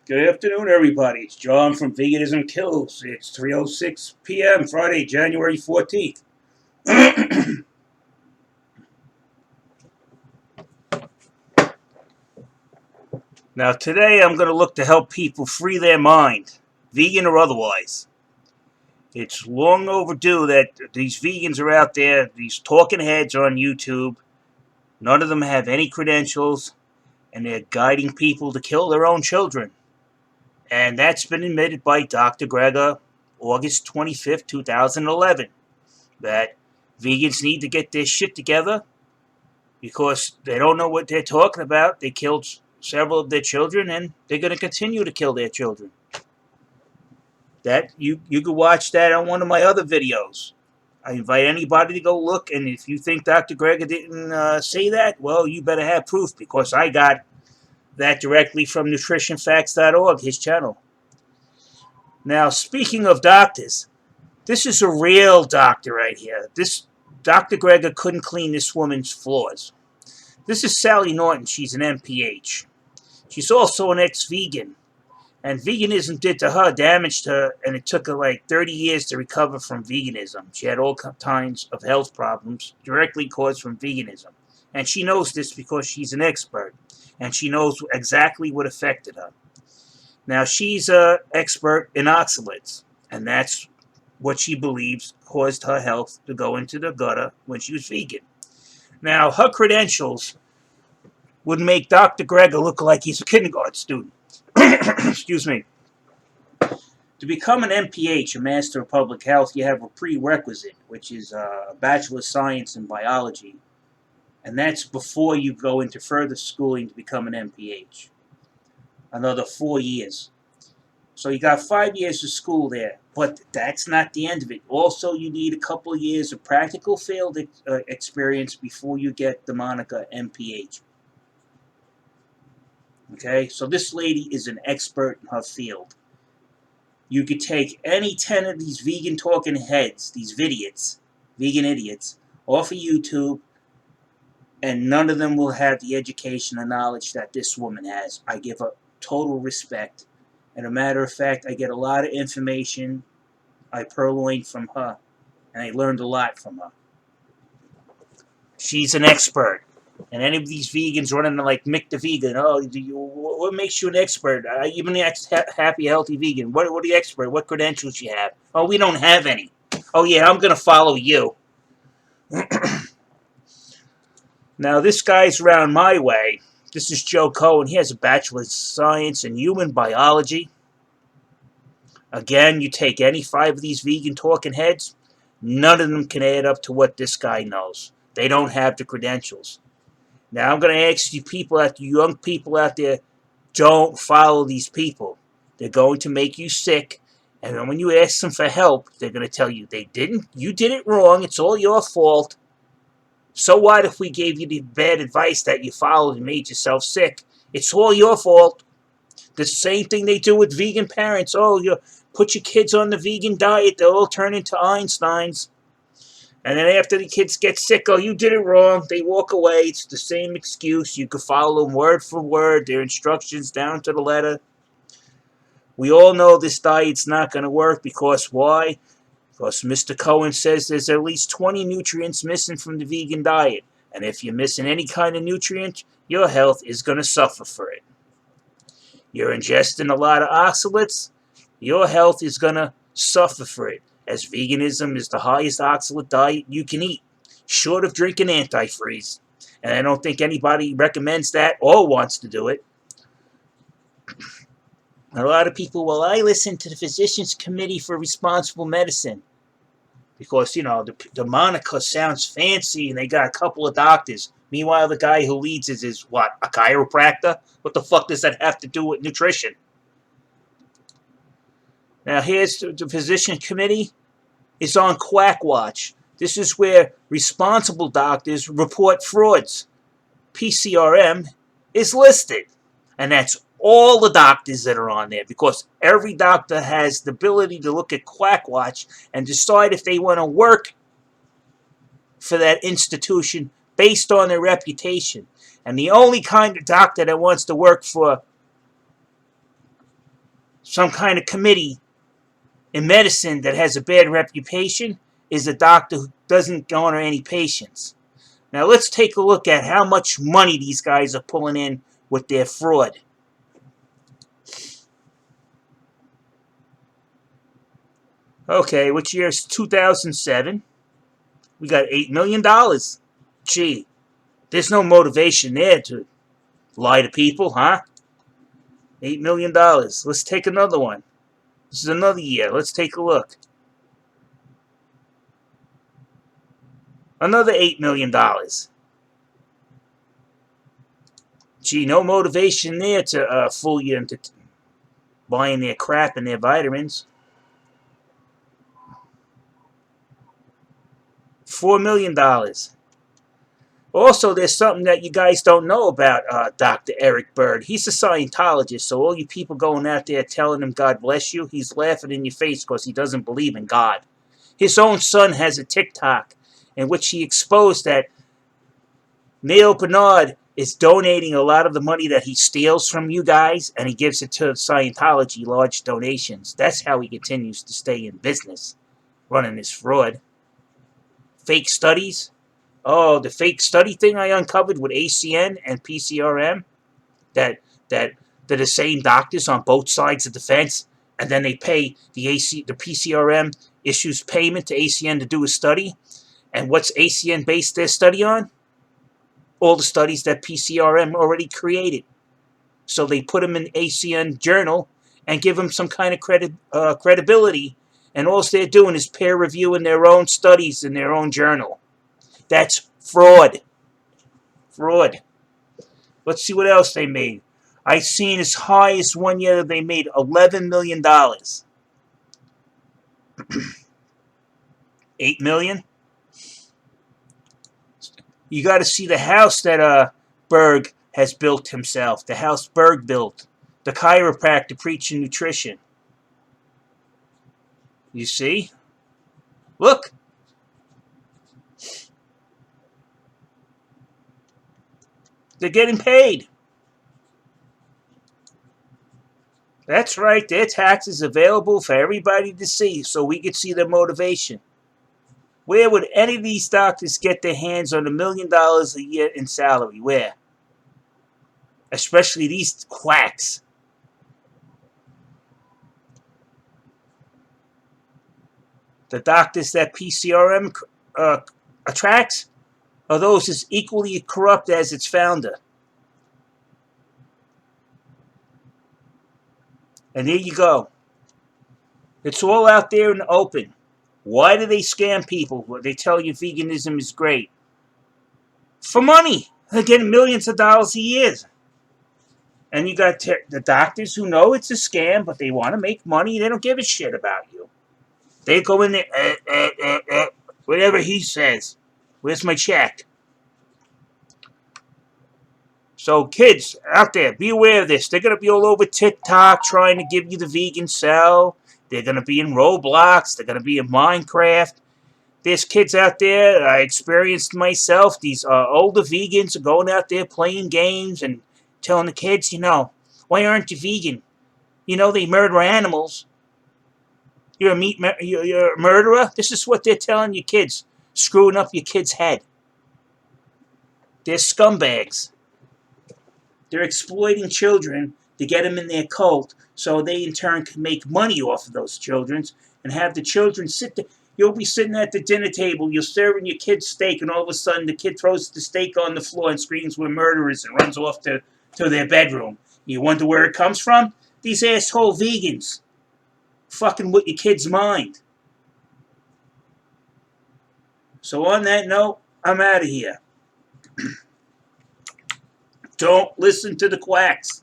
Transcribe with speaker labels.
Speaker 1: Good afternoon, everybody. It's John from Veganism KILLS. It's 3:06 p.m. Friday, January 14th. Now, today I'm going to look to help people free their mind, vegan or otherwise. It's long overdue that these vegans are out there, these talking heads are on YouTube. None of them have any credentials, and they're guiding people to kill their own children. And that's been admitted by Dr. Greger, August 25th, 2011, that vegans need to get their shit together because they don't know what they're talking about. They killed several of their children, and they're going to continue to kill their children. That you can watch that on one of my other videos. I invite anybody to go look, and if you think Dr. Greger didn't say that, well, you better have proof, because I got that directly from nutritionfacts.org, his channel. Now, speaking of doctors, this is a real doctor right here. This Dr. Greger couldn't clean this woman's floors. This is Sally Norton. She's an MPH. She's also an ex-vegan. And veganism did to her, damaged her, and it took her like 30 years to recover from veganism. She had all kinds of health problems directly caused from veganism. And she knows this because she's an expert. And she knows exactly what affected her. Now, she's an expert in oxalates. And that's what she believes caused her health to go into the gutter when she was vegan. Now, her credentials would make Dr. Greger look like he's a kindergarten student. Excuse me. To become an MPH, a Master of Public Health, you have a prerequisite, which is a Bachelor of Science in Biology. And that's before you go into further schooling to become an MPH. Another 4 years. So you got 5 years of school there. But that's not the end of it. Also, you need a couple of years of practical field experience before you get the moniker MPH. Okay, so this lady is an expert in her field. You could take any 10 of these vegan talking heads, these vidiots, vegan idiots, off of YouTube, and none of them will have the education and knowledge that this woman has. I give her total respect. And a matter of fact, I get a lot of information I purloined from her, and I learned a lot from her. She's an expert. And any of these vegans running like Mick the Vegan, what makes you an expert? Even the happy, healthy vegan. What are you expert? What credentials you have? Oh, we don't have any. Oh, yeah, I'm going to follow you. Now, this guy's around my way. This is Joe Cohen. He has a Bachelor of Science in Human Biology. Again, you take any 5 of these vegan talking heads, none of them can add up to what this guy knows. They don't have the credentials. Now, I'm going to ask you young people out there, don't follow these people. They're going to make you sick. And then when you ask them for help, they're going to tell you you did it wrong. It's all your fault. So what if we gave you the bad advice that you followed and made yourself sick? It's all your fault. The same thing they do with vegan parents. Oh, you put your kids on the vegan diet, they'll all turn into Einsteins. And then after the kids get sick, oh, you did it wrong. They walk away. It's the same excuse. You could follow them word for word, their instructions down to the letter. We all know this diet's not going to work because why? Because Mr. Cohen says there's at least 20 nutrients missing from the vegan diet. And if you're missing any kind of nutrient, your health is going to suffer for it. You're ingesting a lot of oxalates, your health is going to suffer for it, as veganism is the highest oxalate diet you can eat, short of drinking antifreeze. And I don't think anybody recommends that or wants to do it. A lot of people, well, I listen to the Physicians Committee for Responsible Medicine. Because, the moniker sounds fancy and they got a couple of doctors. Meanwhile, the guy who leads it is what? A chiropractor? What the fuck does that have to do with nutrition? Now, here's the Physician Committee. It's on Quack Watch. This is where responsible doctors report frauds. PCRM is listed. And that's all the doctors that are on there, because every doctor has the ability to look at Quack Watch and decide if they want to work for that institution based on their reputation. And the only kind of doctor that wants to work for some kind of committee in medicine that has a bad reputation is a doctor who doesn't garner any patients. Now let's take a look at how much money these guys are pulling in with their fraud. Okay, which year is 2007? We got $8 million. Gee, there's no motivation there to lie to people, huh? $8 million. Let's take another one. This is another year. Let's take a look. Another $8 million. Gee, no motivation there to fool you into buying their crap and their vitamins. $4 million. Also, there's something that you guys don't know about Dr. Eric Bird. He's a Scientologist, so all you people going out there telling him God bless you, he's laughing in your face because he doesn't believe in God. His own son has a TikTok in which he exposed that Neil Bernard is donating a lot of the money that he steals from you guys, and he gives it to Scientology, large donations. That's how he continues to stay in business, running his fraud. Fake studies. Oh, the fake study thing I uncovered with ACN and PCRM, that they're the same doctors on both sides of the fence, and then they pay the PCRM issues payment to ACN to do a study. And what's ACN based their study on? All the studies that PCRM already created. So they put them in ACN journal and give them some kind of credibility, and all they're doing is peer reviewing their own studies in their own journal. That's fraud. Fraud. Let's see what else they made. I seen as high as one year they made $11 million. $8 million? You got to see the house that Berg has built himself. The house Berg built. The chiropractor preaching nutrition. You see? Look. They're getting paid. That's right. Their taxes available for everybody to see so we could see their motivation. Where would any of these doctors get their hands on $1 million a year in salary? Where? Especially these quacks. The doctors that PCRM attracts are those as equally corrupt as its founder. And there you go. It's all out there in the open. Why do they scam people? They tell you veganism is great. For money. They're getting millions of dollars a year. And you got the doctors who know it's a scam, but they want to make money. They don't give a shit about you. They go in there, whatever he says. Where's my check? So kids out there, be aware of this. They're going to be all over TikTok trying to give you the vegan sell. They're going to be in Roblox. They're going to be in Minecraft. There's kids out there, I experienced myself, these older vegans are going out there playing games and telling the kids, why aren't you vegan? They murder animals. You're a murderer? This is what they're telling you kids, screwing up your kid's head. They're scumbags. They're exploiting children to get them in their cult so they in turn can make money off of those children and have the children sit there. You'll be sitting at the dinner table, you're serving your kid steak, and all of a sudden the kid throws the steak on the floor and screams we're murderers and runs off to their bedroom. You wonder where it comes from? These asshole vegans. Fucking with your kid's mind. So on that note, I'm out of here. Don't listen to the quacks.